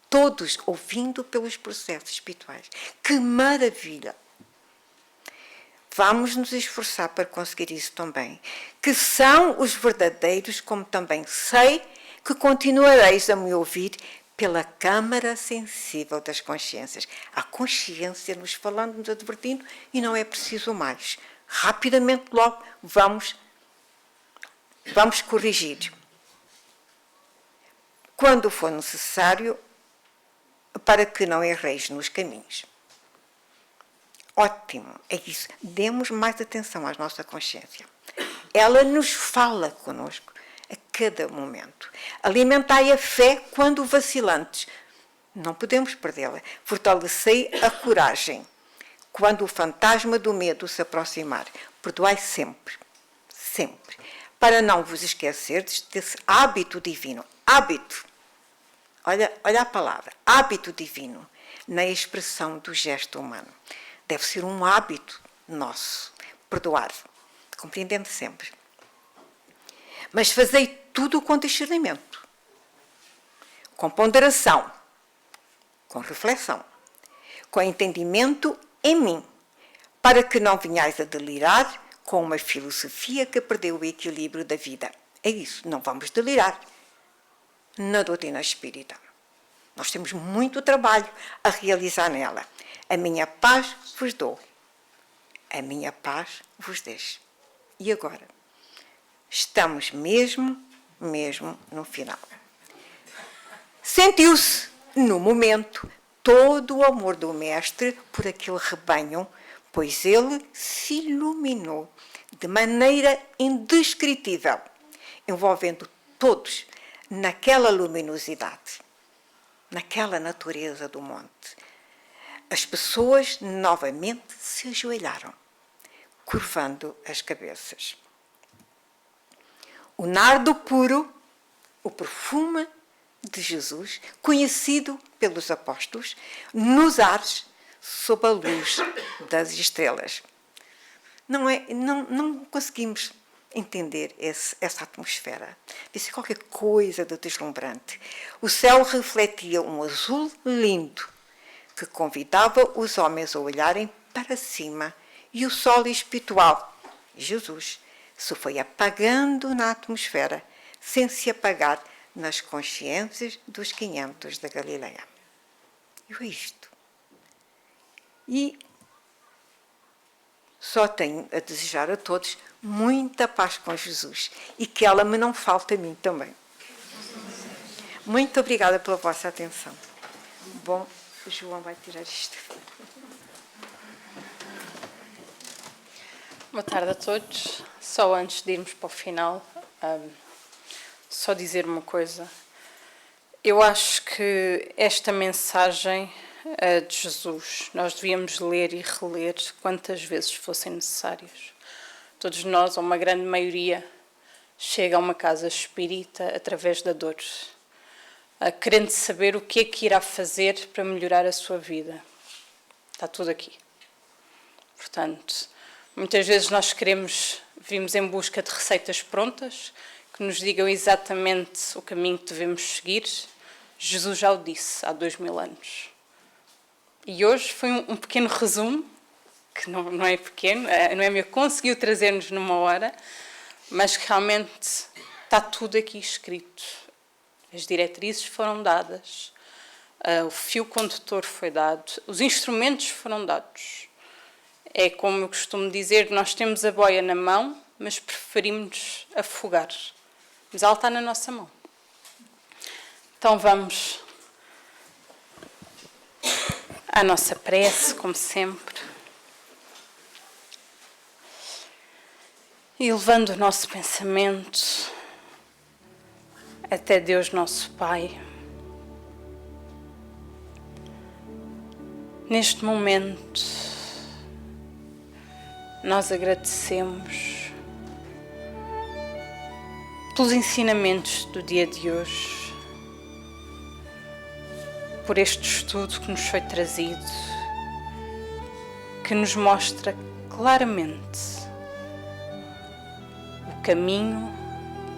Todos ouvindo pelos processos espirituais. Que maravilha! Vamos nos esforçar para conseguir isso também. Que são os verdadeiros, como também sei que continuareis a me ouvir pela câmara sensível das consciências. A consciência nos falando, nos advertindo, e não é preciso mais. Rapidamente, logo, vamos corrigir. Quando for necessário, para que não erreis nos caminhos. Ótimo, é isso. Demos mais atenção à nossa consciência. Ela nos fala connosco a cada momento. Alimentai a fé quando vacilantes. Não podemos perdê-la. Fortalecei a coragem quando o fantasma do medo se aproximar. Perdoai sempre, sempre, para não vos esquecerdes desse hábito divino. Hábito. Olha a palavra, hábito divino, na expressão do gesto humano. Deve ser um hábito nosso, perdoar, compreendendo sempre. Mas fazei tudo com discernimento, com ponderação, com reflexão, com entendimento em mim, para que não venhais a delirar com uma filosofia que perdeu o equilíbrio da vida. É isso, não vamos delirar na doutrina espírita. Nós temos muito trabalho a realizar nela. A minha paz vos dou. A minha paz vos deixo. E agora? Estamos mesmo no final. Sentiu-se, no momento, todo o amor do Mestre por aquele rebanho, pois ele se iluminou de maneira indescritível, envolvendo todos naquela luminosidade, naquela natureza do monte. As pessoas novamente se ajoelharam, curvando as cabeças. O nardo puro, o perfume de Jesus, conhecido pelos apóstolos, nos ares, sob a luz das estrelas. Não conseguimos entender essa atmosfera. Disse qualquer coisa de deslumbrante. O céu refletia um azul lindo, que convidava os homens a olharem para cima, e o sol espiritual, Jesus, se foi apagando na atmosfera, sem se apagar nas consciências dos 500 da Galileia. E foi isto. E só tenho a desejar a todos muita paz com Jesus e que ela me não falte a mim também. Muito obrigada pela vossa atenção. Bom, o João vai tirar isto. Boa tarde a todos. Só antes de irmos para o final, só dizer uma coisa. Eu acho que esta mensagem de Jesus nós devíamos ler e reler quantas vezes fossem necessárias. Todos nós, ou uma grande maioria, chega a uma casa espírita através da dor, querendo saber o que é que irá fazer para melhorar a sua vida. Está tudo aqui. Portanto, muitas vezes nós vimos em busca de receitas prontas, que nos digam exatamente o caminho que devemos seguir. Jesus já o disse há 2000 anos. E hoje foi um pequeno resumo, que não é pequeno, não é meu, conseguiu trazer-nos numa hora, mas que realmente está tudo aqui escrito. As diretrizes foram dadas, o fio condutor foi dado, os instrumentos foram dados. É como eu costumo dizer, nós temos a boia na mão, mas preferimos afogar. Mas ela está na nossa mão. Então vamos à nossa prece, como sempre. E levando o nosso pensamento até Deus nosso Pai. Neste momento, nós agradecemos pelos ensinamentos do dia de hoje, por este estudo que nos foi trazido, que nos mostra claramente o caminho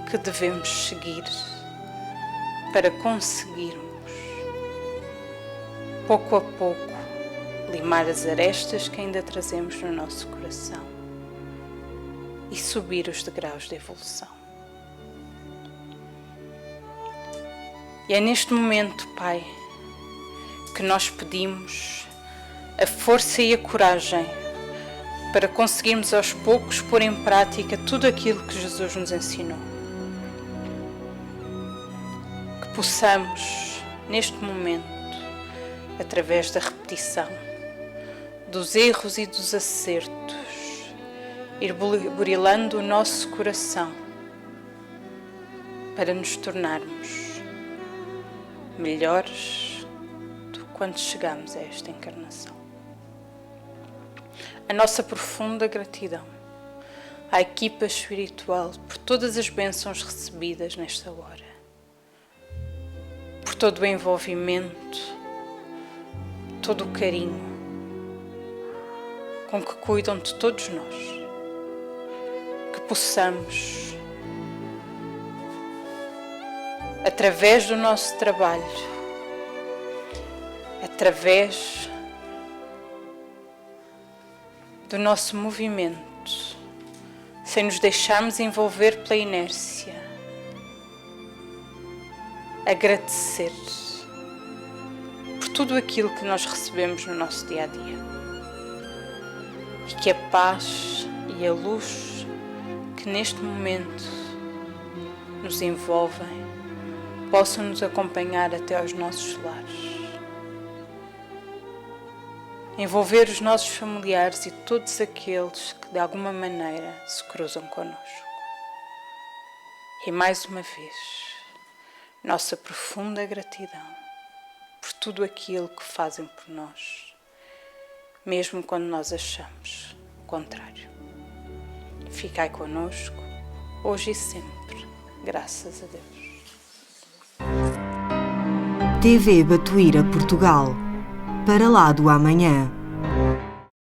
que devemos seguir para conseguirmos, pouco a pouco, limar as arestas que ainda trazemos no nosso coração e subir os degraus da evolução. E é neste momento, Pai, que nós pedimos a força e a coragem para conseguirmos aos poucos pôr em prática tudo aquilo que Jesus nos ensinou. Que possamos, neste momento, através da repetição, dos erros e dos acertos, ir burilando o nosso coração para nos tornarmos melhores do que quando chegamos a esta encarnação. A nossa profunda gratidão à equipa espiritual por todas as bênçãos recebidas nesta hora, por todo o envolvimento, todo o carinho com que cuidam de todos nós, que possamos, através do nosso trabalho, através do nosso movimento, sem nos deixarmos envolver pela inércia, agradecer por tudo aquilo que nós recebemos no nosso dia a dia, e que a paz e a luz que neste momento nos envolvem possam nos acompanhar até aos nossos lares, envolver os nossos familiares e todos aqueles que de alguma maneira se cruzam connosco. E mais uma vez, nossa profunda gratidão por tudo aquilo que fazem por nós, mesmo quando nós achamos o contrário. Ficai connosco, hoje e sempre, graças a Deus. TV Batuíra Portugal. Para lá do amanhã.